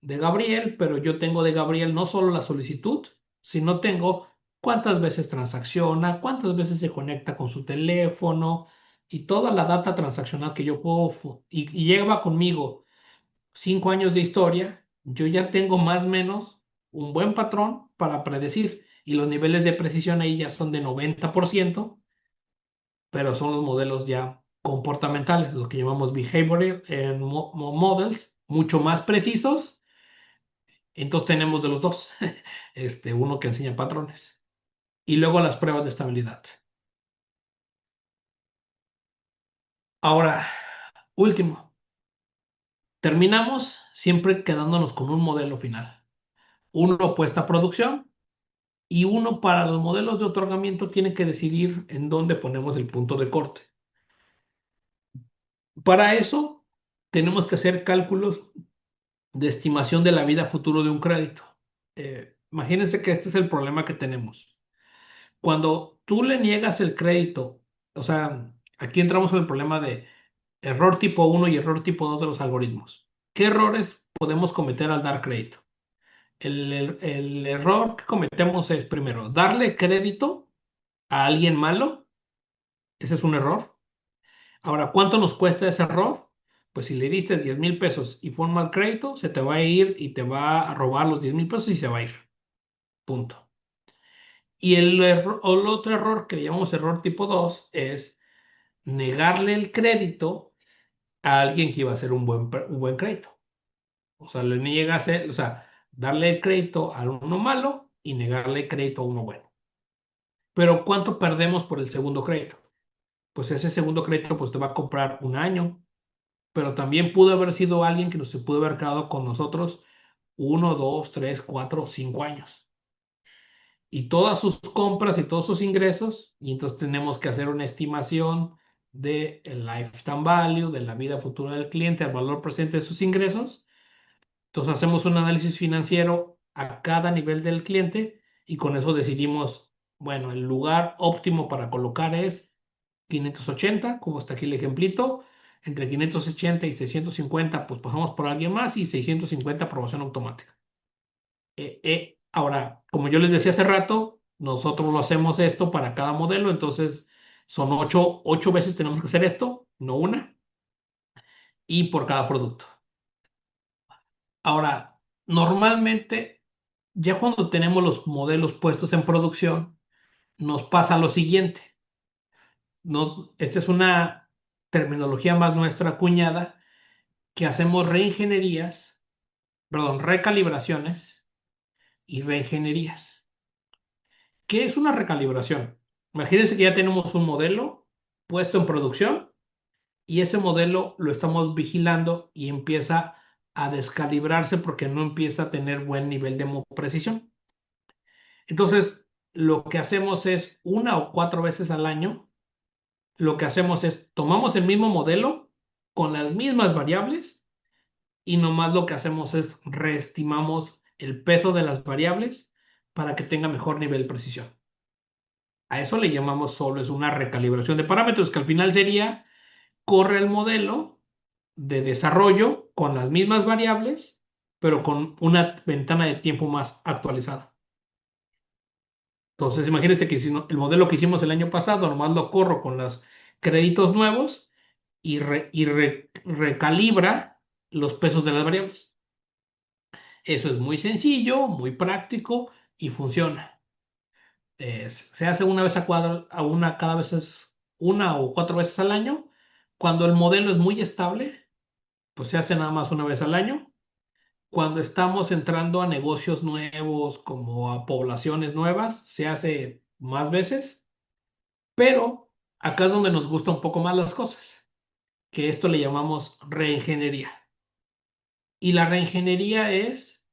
Gabriel, pero yo tengo de Gabriel no solo la solicitud, sino tengo cuántas veces transacciona, cuántas veces se conecta con su teléfono y toda la data transaccional que yo puedo, y lleva conmigo 5 años de historia, yo ya tengo más o menos un buen patrón para predecir y los niveles de precisión ahí ya son de 90%, pero son los modelos ya comportamentales, los que llamamos behavioral models, mucho más precisos. Entonces tenemos de los dos, uno que enseña patrones y luego las pruebas de estabilidad. Ahora, último, terminamos siempre quedándonos con un modelo final. Uno puesta a producción y uno para los modelos de otorgamiento tiene que decidir en dónde ponemos el punto de corte. Para eso tenemos que hacer cálculos de estimación de la vida futuro de un crédito. Imagínense que este es el problema que tenemos. Cuando tú le niegas el crédito, o sea, aquí entramos en el problema de error tipo uno y error tipo 2 de los algoritmos. ¿Qué errores podemos cometer al dar crédito? El error que cometemos es, primero, darle crédito a alguien malo. Ese es un error. Ahora, ¿cuánto nos cuesta ese error? Pues si le diste 10,000 pesos y fue un mal crédito, se te va a ir y te va a robar los 10,000 pesos y se va a ir. Punto. Y el otro error que le llamamos error tipo 2 es negarle el crédito a alguien que iba a hacer un buen crédito. O sea, le niegas o sea, darle el crédito a uno malo y negarle crédito a uno bueno. Pero ¿cuánto perdemos por el segundo crédito? Pues ese segundo crédito pues te va a comprar un año, pero también pudo haber sido alguien que se pudo haber quedado con nosotros 1, 2, 3, 4, 5 años. Y todas sus compras y todos sus ingresos, y entonces tenemos que hacer una estimación del lifetime value, de la vida futura del cliente, al valor presente de sus ingresos. Entonces hacemos un análisis financiero a cada nivel del cliente y con eso decidimos, bueno, el lugar óptimo para colocar es 580, como está aquí el ejemplito. Entre 580 y 650, pues pasamos por alguien más y 650 aprobación automática. Ahora, como yo les decía hace rato, nosotros lo hacemos esto para cada modelo, entonces son ocho veces tenemos que hacer esto, no una, y por cada producto. Ahora, normalmente, ya cuando tenemos los modelos puestos en producción, nos pasa lo siguiente. Esta es una terminología más nuestra acuñada, que hacemos reingenierías, perdón, recalibraciones y reingenierías. ¿Qué es una recalibración? Imagínense que ya tenemos un modelo puesto en producción y ese modelo lo estamos vigilando y empieza a descalibrarse porque no empieza a tener buen nivel de precisión. Entonces, lo que hacemos es 1 o 4 veces al año, lo que hacemos es tomamos el mismo modelo con las mismas variables y nomás lo que hacemos es reestimamos el peso de las variables para que tenga mejor nivel de precisión. A eso le llamamos solo es una recalibración de parámetros, que al final sería corre el modelo de desarrollo con las mismas variables, pero con una ventana de tiempo más actualizada. Entonces, imagínense que si el modelo que hicimos el año pasado, nomás lo corro con los créditos nuevos y recalibra los pesos de las variables. Eso es muy sencillo, muy práctico y funciona. Se hace una vez a una, cada vez es 1 o 4 veces al año. Cuando el modelo es muy estable, pues se hace nada más una vez al año. Cuando estamos entrando a negocios nuevos, como a poblaciones nuevas, se hace más veces, pero acá es donde nos gusta un poco más las cosas, que esto le llamamos reingeniería. Y la reingeniería es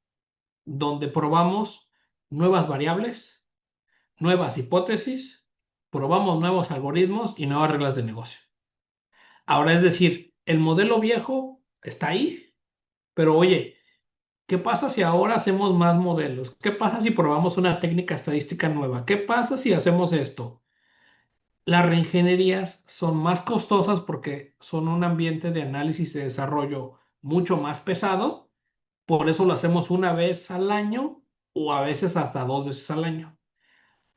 donde probamos nuevas variables, nuevas hipótesis, probamos nuevos algoritmos y nuevas reglas de negocio. Ahora, es decir, el modelo viejo está ahí, pero oye, ¿qué pasa si ahora hacemos más modelos? ¿Qué pasa si probamos una técnica estadística nueva? ¿Qué pasa si hacemos esto? Las reingenierías son más costosas porque son un ambiente de análisis y desarrollo mucho más pesado. Por eso lo hacemos una vez al año o a veces hasta 2 veces al año.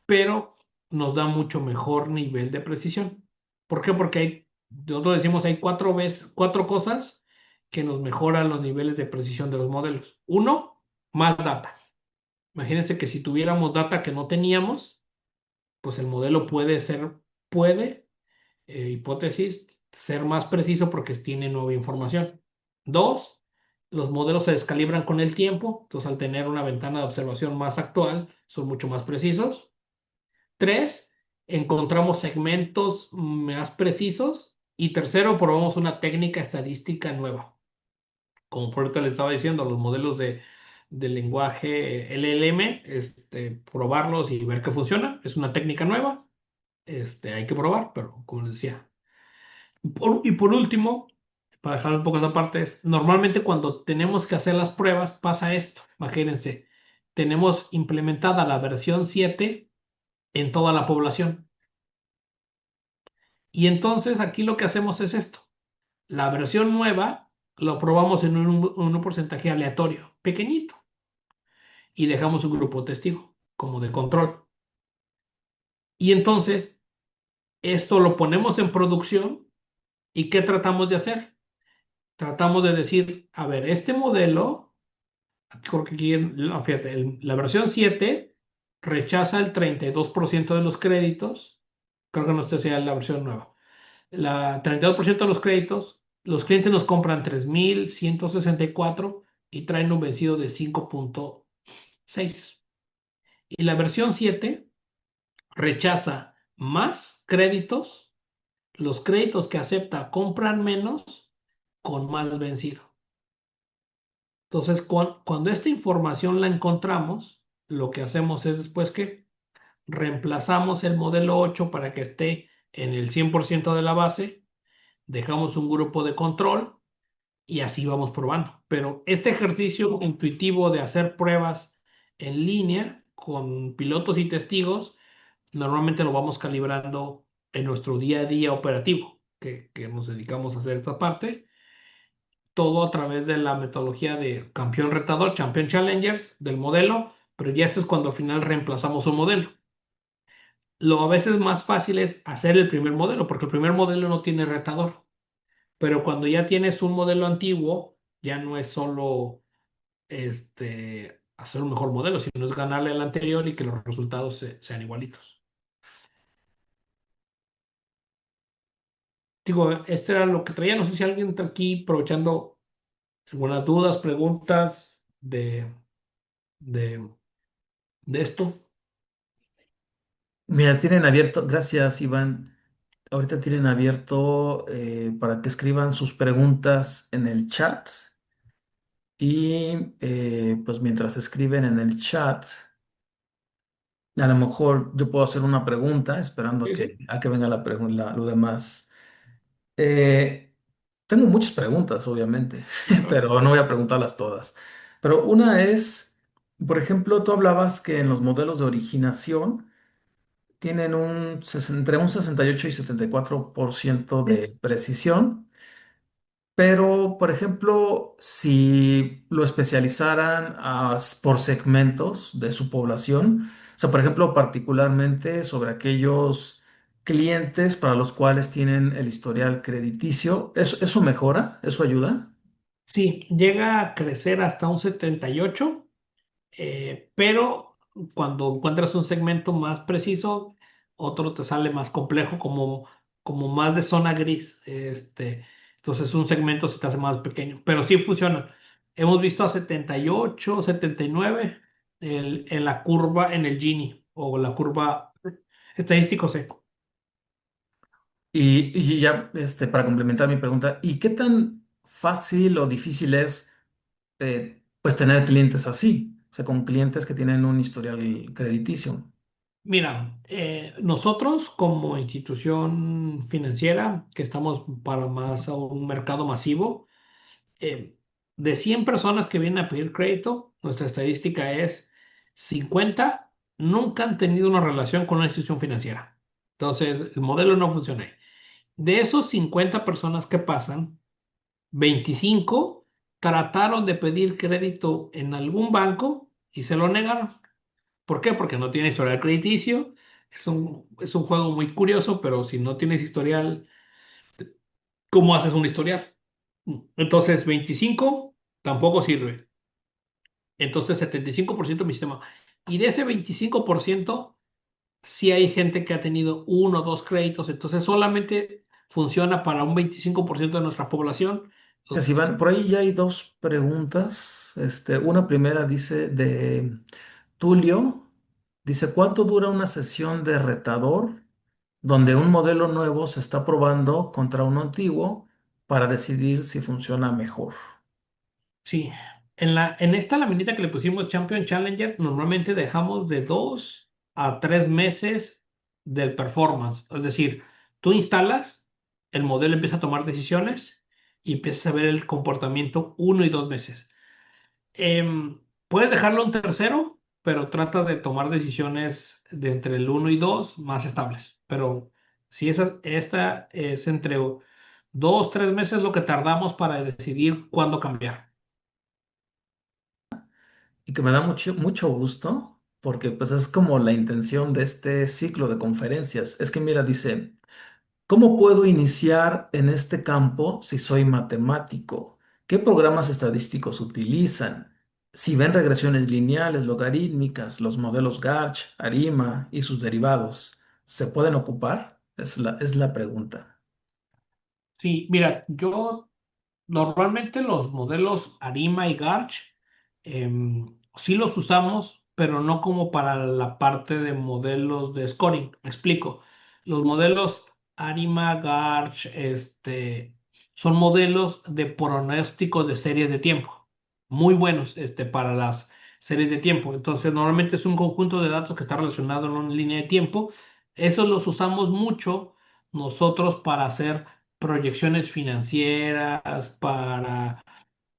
Pero nos da mucho mejor nivel de precisión. ¿Por qué? Porque nosotros decimos hay 4 cosas que nos mejoran los niveles de precisión de los modelos. Uno, más data. Imagínense que si tuviéramos data que no teníamos, pues el modelo puede, hipótesis, ser más preciso porque tiene nueva información. Dos, los modelos se descalibran con el tiempo, entonces al tener una ventana de observación más actual, son mucho más precisos. Tres, encontramos segmentos más precisos. Y tercero, probamos una técnica estadística nueva. Como por ahorita le estaba diciendo, los modelos de lenguaje LLM, probarlos y ver que funciona. Es una técnica nueva. Hay que probar, pero como les decía. Y por último, para dejar un poco esa parte, normalmente cuando tenemos que hacer las pruebas pasa esto. Imagínense, tenemos implementada la versión 7 en toda la población. Y entonces aquí lo que hacemos es esto. La versión nueva lo probamos en un porcentaje aleatorio, pequeñito, y dejamos un grupo testigo como de control. Y entonces esto lo ponemos en producción y ¿qué tratamos de hacer? Tratamos de decir, a ver, este modelo, creo que aquí, fíjate, la versión 7 rechaza el 32% de los créditos, creo que no sé si es la versión nueva. 32% de los créditos, los clientes nos compran 3,164 y traen un vencido de 5,6. Y la versión 7 rechaza más créditos, los créditos que acepta compran menos con más vencido. Entonces, cuando esta información la encontramos, lo que hacemos es después que reemplazamos el modelo 8 para que esté en el 100% de la base, dejamos un grupo de control y así vamos probando. Pero este ejercicio intuitivo de hacer pruebas en línea con pilotos y testigos, normalmente lo vamos calibrando en nuestro día a día operativo, que nos dedicamos a hacer esta parte, todo a través de la metodología de campeón retador, Champion Challengers, del modelo, pero ya esto es cuando al final reemplazamos un modelo. Lo a veces más fácil es hacer el primer modelo, porque el primer modelo no tiene retador, pero cuando ya tienes un modelo antiguo, ya no es solo hacer un mejor modelo, sino es ganarle al anterior y que los resultados sean igualitos. Digo, este era lo que traía. No sé si alguien está aquí aprovechando algunas dudas, preguntas de, de esto. Mira, tienen abierto, gracias Iván. Ahorita tienen abierto para que escriban sus preguntas en el chat y pues mientras escriben en el chat, a lo mejor yo puedo hacer una pregunta esperando Sí, sí. a que venga la pregunta, lo demás. Eh, Tengo muchas preguntas, obviamente, A ver. pero no voy a preguntarlas todas. Pero una es, por ejemplo, tú hablabas que en los modelos de originación tienen entre un 68 y 74% de precisión, pero, por ejemplo, si lo especializaran por segmentos de su población, o sea, por ejemplo, particularmente sobre aquellos clientes para los cuales tienen el historial crediticio, ¿eso mejora? ¿Eso ayuda? Sí, llega a crecer hasta un 78, pero cuando encuentras un segmento más preciso, otro te sale más complejo, como más de zona gris. Entonces un segmento se te hace más pequeño, pero sí funcionan. Hemos visto a 78, 79 en la curva, en el Gini o la curva estadístico seco. Y ya, para complementar mi pregunta, ¿y qué tan fácil o difícil es, pues, tener clientes así? O sea, con clientes que tienen un historial crediticio. Mira, nosotros como institución financiera, que estamos para más a un mercado masivo, eh, de 100 personas que vienen a pedir crédito, nuestra estadística es 50 nunca han tenido una relación con una institución financiera. Entonces, el modelo no funciona ahí. De esos 50 personas que pasan, 25 trataron de pedir crédito en algún banco y se lo negaron. ¿Por qué? Porque no tiene historial crediticio. Es un juego muy curioso, pero si no tienes historial, ¿cómo haces un historial? Entonces, 25 tampoco sirve. Entonces, 75% de mi sistema. Y de ese 25%, sí hay gente que ha tenido uno o dos créditos. Entonces, solamente funciona para un 25% de nuestra población. Gracias, Entonces, Iván. Por ahí ya hay dos preguntas. Una primera dice de Tulio. Dice, ¿cuánto dura una sesión de retador donde un modelo nuevo se está probando contra uno antiguo para decidir si funciona mejor? sí, en esta laminita que le pusimos Champion Challenger, normalmente dejamos de 2 a 3 meses del performance. Es decir, tú instalas, el modelo empieza a tomar decisiones y empiezas a ver el comportamiento 1 y 2 meses. Puedes dejarlo un tercero, pero tratas de tomar decisiones de entre el 1 y 2 más estables. Pero si esta es entre 2, 3 meses lo que tardamos para decidir cuándo cambiar. Y que me da mucho, mucho gusto porque pues es como la intención de este ciclo de conferencias. Es que mira, dice, ¿cómo puedo iniciar en este campo si soy matemático? ¿Qué programas estadísticos utilizan? Si ven regresiones lineales, logarítmicas, los modelos Garch, ARIMA y sus derivados, ¿se pueden ocupar? Es la pregunta. Sí, mira, yo normalmente los modelos Arima y Garch sí los usamos pero no como para la parte de modelos de scoring. Me explico. Los modelos Arima, Garch, son modelos de pronósticos de series de tiempo, muy buenos, para las series de tiempo. Entonces, normalmente es un conjunto de datos que está relacionado en una línea de tiempo. Esos los usamos mucho nosotros para hacer proyecciones financieras, para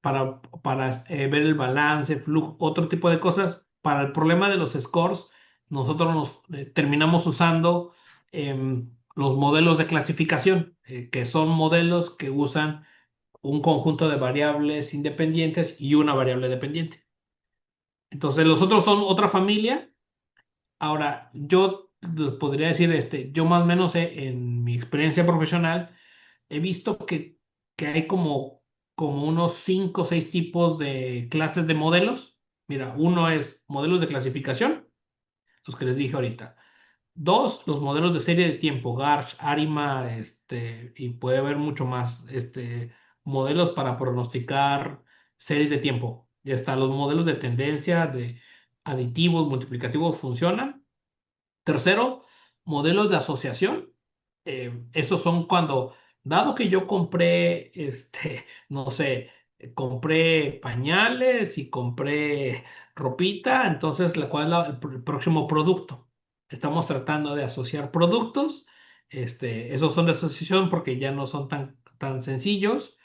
ver el balance, flujo, otro tipo de cosas. Para el problema de los scores, nosotros nos terminamos usando los modelos de clasificación, que son modelos que usan un conjunto de variables independientes y una variable dependiente. Entonces, los otros son otra familia. Ahora, yo les podría decir, yo más o menos en mi experiencia profesional, he visto que hay como unos 5 o 6 tipos de clases de modelos. Mira, uno es modelos de clasificación, los que les dije ahorita. Dos, los modelos de serie de tiempo, Garch, Arima, y puede haber mucho más, modelos para pronosticar series de tiempo. Ya está, los modelos de tendencia, de aditivos, multiplicativos funcionan. Tercero, modelos de asociación. Esos son cuando, dado que yo compré, no sé, compré pañales y compré ropita, entonces, ¿cuál es el próximo producto? Estamos tratando de asociar productos. Esos son de asociación porque ya no son tan sencillos.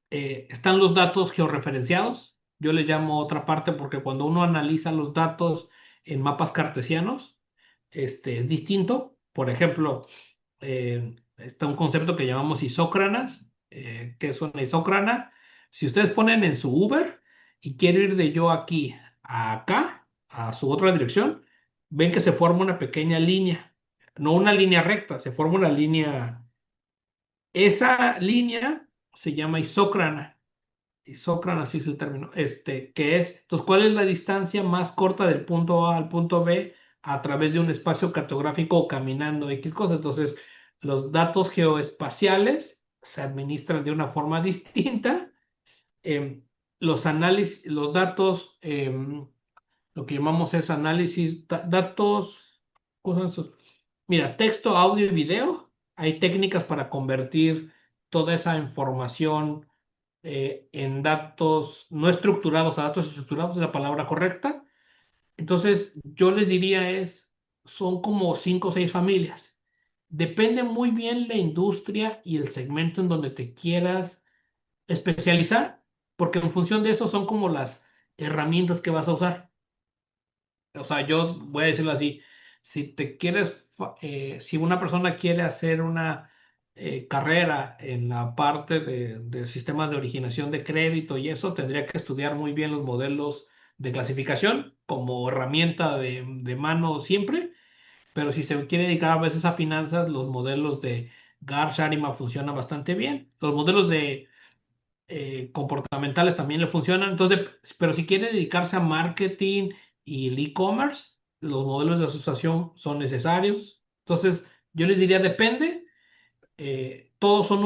Están los datos georreferenciados. Yo les llamo otra parte porque cuando uno analiza los datos en mapas cartesianos, es distinto. Por ejemplo, está un concepto que llamamos isócranas. ¿Qué es una isócrana? Si ustedes ponen en su Uber y quiero ir de yo aquí a acá, a su otra dirección, ven que se forma una pequeña línea, no una línea recta, se forma una línea. Esa línea se llama isócrana. Isócrano, así es el término, que es, entonces, ¿cuál es la distancia más corta del punto A al punto B a través de un espacio cartográfico o caminando X cosas? Entonces, los datos geoespaciales se administran de una forma distinta. em, los análisis, los datos, lo que llamamos es análisis, datos, ¿cómo son esos? Mira, texto, audio y video, hay técnicas para convertir toda esa información en datos no estructurados a datos estructurados, es la palabra correcta. Entonces, yo les diría son como 5 o 6 familias. Depende muy bien la industria y el segmento en donde te quieras especializar, porque en función de eso son como las herramientas que vas a usar. O sea, yo voy a decirlo así, si una persona quiere hacer una carrera en la parte de sistemas de originación de crédito y eso, tendría que estudiar muy bien los modelos de clasificación como herramienta de mano siempre, pero si se quiere dedicar a veces a finanzas, los modelos de Garch, Arima funcionan bastante bien. Los modelos de comportamentales también le funcionan. Entonces, pero si quiere dedicarse a marketing y el e-commerce, los modelos de asociación son necesarios. Entonces, yo les diría, depende. Todos son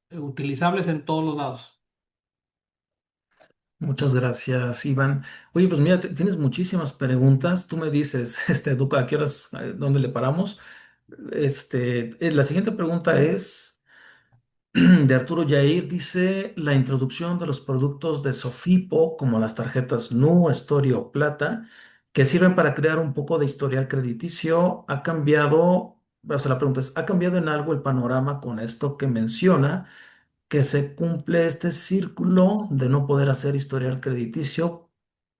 utilizables en todos los lados. Muchas gracias, Iván. Oye, pues mira, tienes muchísimas preguntas. Tú me dices, Duca, ¿a qué horas, dónde le paramos? La siguiente pregunta es de Arturo Yair. Dice, la introducción de los productos de Sofipo, como las tarjetas Nu, Story o Plata, que sirven para crear un poco de historial crediticio, ha cambiado, o sea, la pregunta es, ¿ha cambiado en algo el panorama con esto que menciona? Que se cumple este círculo de no poder hacer historial crediticio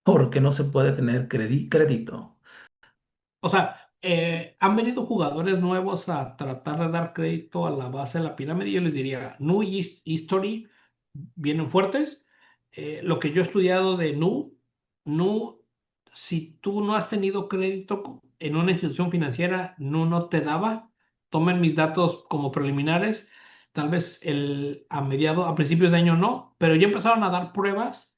porque no se puede tener crédito. O sea, han venido jugadores nuevos a tratar de dar crédito a la base de la pirámide. Yo les diría, Nu y History vienen fuertes. Lo que yo he estudiado de Nu, si tú no has tenido crédito en una institución financiera, Nu no te daba. Tomen mis datos como preliminares. Tal vez a principios de año no, pero ya empezaron a dar pruebas,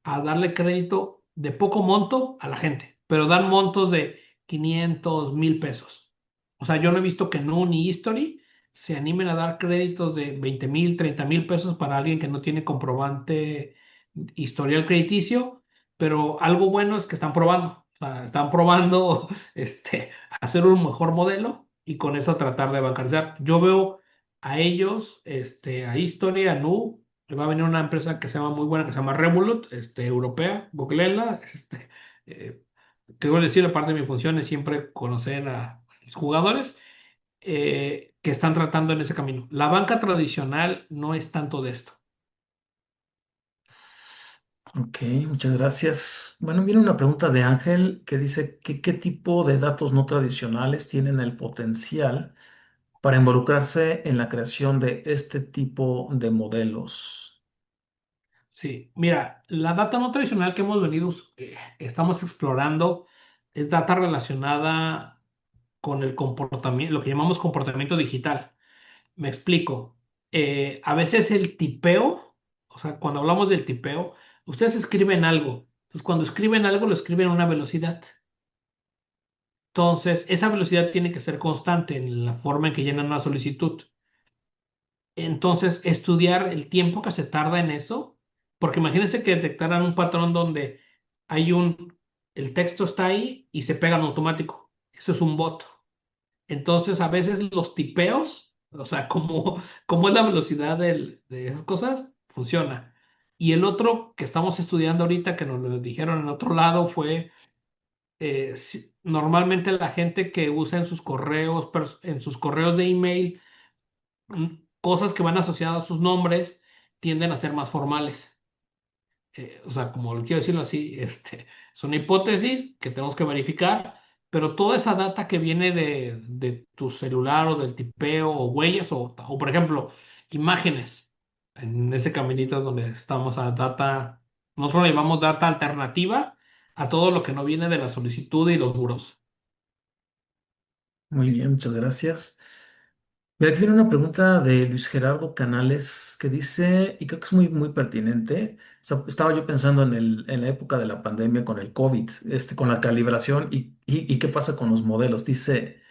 a darle crédito de poco monto a la gente, pero dan montos de 500,000 pesos. O sea, yo no he visto que Nu ni History se animen a dar créditos de 20,000, 30,000 pesos para alguien que no tiene comprobante historial crediticio, pero algo bueno es que están probando. O sea, están probando hacer un mejor modelo y con eso tratar de bancarizar. Yo veo a ellos, a History, a Nu, le va a venir una empresa que se llama muy buena, que se llama Revolut, europea, googleenla, eh, que debo decir, aparte de mi función es siempre conocer a los jugadores que están tratando en ese camino. La banca tradicional no es tanto de esto. Ok, muchas gracias. Bueno, mira una pregunta de Ángel que dice que qué tipo de datos no tradicionales tienen el potencial para involucrarse en la creación de este tipo de modelos. Sí, mira, la data no tradicional que hemos venido, estamos explorando es data relacionada con el comportamiento, lo que llamamos comportamiento digital. Me explico. A veces el tipeo, o sea, cuando hablamos del tipeo, ustedes escriben algo. Entonces, cuando escriben algo, lo escriben a una velocidad. Entonces, esa velocidad tiene que ser constante en la forma en que llenan una solicitud. Entonces, estudiar el tiempo que se tarda en eso, porque imagínense que detectaran un patrón donde hay el texto está ahí y se pega en automático. Eso es un bot. Entonces, a veces los tipeos, o sea, como es la velocidad de esas cosas, funciona. Y el otro que estamos estudiando ahorita, que nos lo dijeron en otro lado, fue normalmente la gente que usa en sus correos, en sus correos de email, cosas que van asociadas a sus nombres tienden a ser más formales. O sea, como lo quiero decirlo así, es una hipótesis que tenemos que verificar, pero toda esa data que viene de tu celular o del tipeo o huellas o por ejemplo, imágenes, en ese caminito donde estamos a data, nosotros le llamamos data alternativa a todo lo que no viene de la solicitud y los buros. Muy bien, muchas gracias. Mira, aquí viene una pregunta de Luis Gerardo Canales que dice, y creo que es muy pertinente. O sea, estaba yo pensando en la época de la pandemia con el COVID, con la calibración y qué pasa con los modelos. Dice,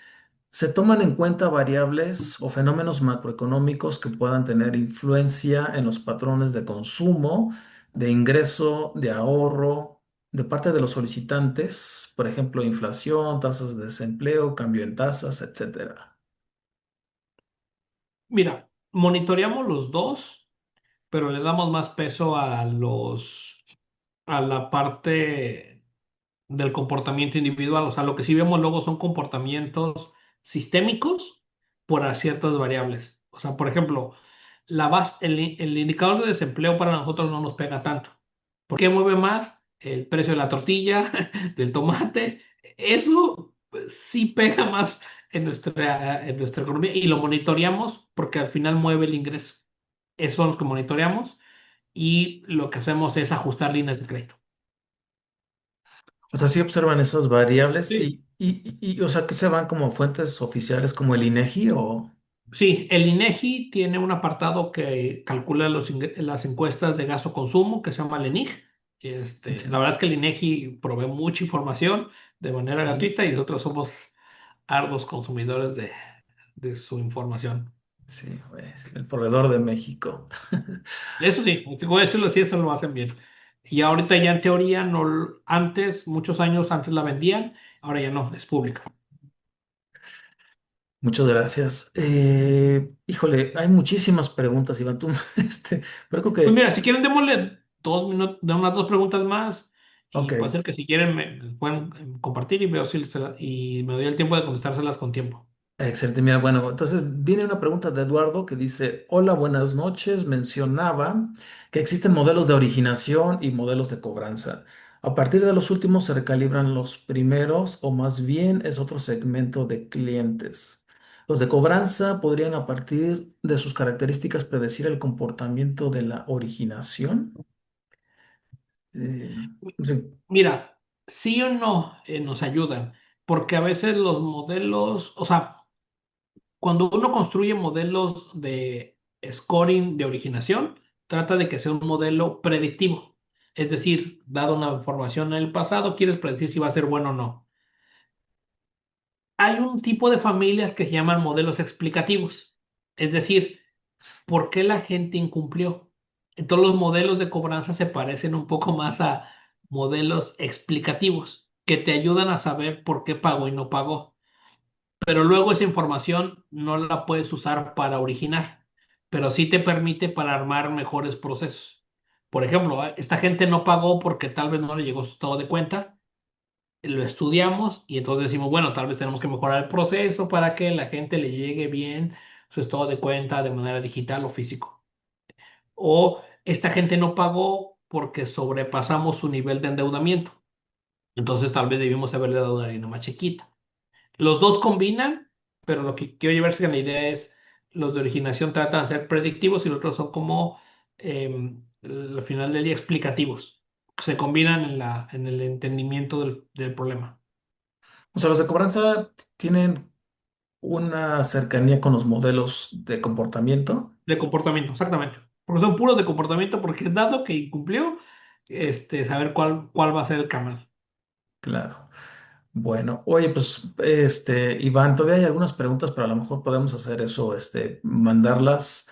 ¿se toman en cuenta variables o fenómenos macroeconómicos que puedan tener influencia en los patrones de consumo, de ingreso, de ahorro, de parte de los solicitantes? Por ejemplo, inflación, tasas de desempleo, cambio en tasas, etcétera. Mira, monitoreamos los dos, pero le damos más peso a la parte del comportamiento individual. O sea, lo que sí vemos luego son comportamientos sistémicos por a ciertas variables. O sea, por ejemplo, el indicador de desempleo para nosotros no nos pega tanto. ¿Por qué mueve más? El precio de la tortilla, del tomate. Eso sí pega más en nuestra economía y lo monitoreamos porque al final mueve el ingreso. Esos son los que monitoreamos y lo que hacemos es ajustar líneas de crédito. O sea, sí observan esas variables Sí. o sea, que se van como fuentes oficiales como el INEGI o... Sí, el INEGI tiene un apartado que calcula las encuestas de gasto-consumo que se llama el ENIG. Sí, La verdad es que el INEGI provee mucha información de manera sí, gratuita y nosotros somos arduos consumidores de su información. sí, pues, el proveedor de México. Eso sí, voy a decirlo así, eso lo hacen bien. Y ahorita ya en teoría, no, antes, muchos años antes la vendían, ahora ya no, es pública. Muchas gracias. Híjole, hay muchísimas preguntas, Iván. Tú, pero creo Pues que, mira, si quieren, démosle 2 minutos, de unas 2 preguntas más ok, y puede ser que si quieren me pueden compartir y veo si y me doy el tiempo de contestárselas con tiempo. excelente. Mira, bueno, entonces viene una pregunta de Eduardo que dice, hola, buenas noches. Mencionaba que existen modelos de originación y modelos de cobranza. A partir de los últimos se recalibran los primeros o más bien es otro segmento de clientes. Los de cobranza podrían a partir de sus características predecir el comportamiento de la originación. Eh, sí, Mira, sí o no nos ayudan, porque a veces los modelos, o sea, cuando uno construye modelos de scoring de originación, trata de que sea un modelo predictivo. Es decir, dado una información en el pasado, quieres predecir si va a ser bueno o no. Hay un tipo de familias que se llaman modelos explicativos. Es decir, ¿por qué la gente incumplió? Entonces los modelos de cobranza se parecen un poco más a modelos explicativos que te ayudan a saber por qué pagó y no pagó. Pero luego esa información no la puedes usar para originar, pero sí te permite para armar mejores procesos. Por ejemplo, esta gente no pagó porque tal vez no le llegó su estado de cuenta, lo estudiamos y entonces decimos, bueno, tal vez tenemos que mejorar el proceso para que la gente le llegue bien su estado de cuenta de manera digital o físico. O esta gente no pagó porque sobrepasamos su nivel de endeudamiento. Entonces tal vez debimos haberle dado una harina más chiquita. Los dos combinan, pero lo que quiero llevarse a la idea es, los de originación tratan de ser predictivos y los otros son como, al final del día, explicativos. Se combinan en el entendimiento del problema. O sea, los de cobranza tienen una cercanía con los modelos de comportamiento. De comportamiento, exactamente. Porque son puros de comportamiento, porque es dado que incumplió, saber cuál va a ser el canal. Claro. Bueno, oye, pues, Iván, todavía hay algunas preguntas, pero a lo mejor podemos hacer eso, mandarlas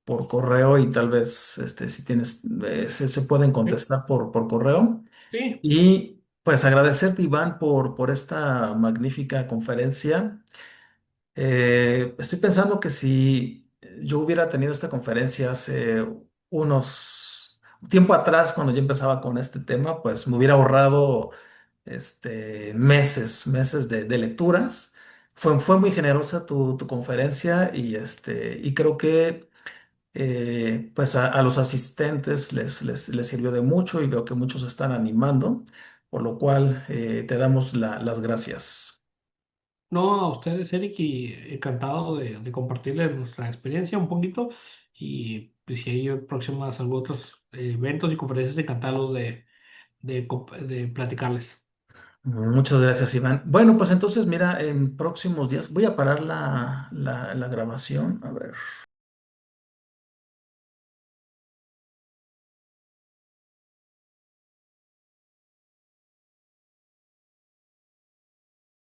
por correo y tal vez, si tienes, se pueden Sí, contestar por correo. sí, Y pues agradecerte, Iván, por esta magnífica conferencia. Estoy pensando que si yo hubiera tenido esta conferencia hace unos tiempo atrás, cuando yo empezaba con este tema, pues me hubiera ahorrado meses de lecturas. Fue muy generosa tu conferencia y creo que pues a los asistentes les sirvió de mucho y veo que muchos se están animando, por lo cual te damos las gracias. no, a ustedes, Eric, y encantado de compartirles nuestra experiencia un poquito. Y pues, si hay próximas algún otros eventos y conferencias, encantados de platicarles. Muchas gracias, Iván. Bueno, pues entonces, mira, en próximos días voy a parar la grabación. A ver.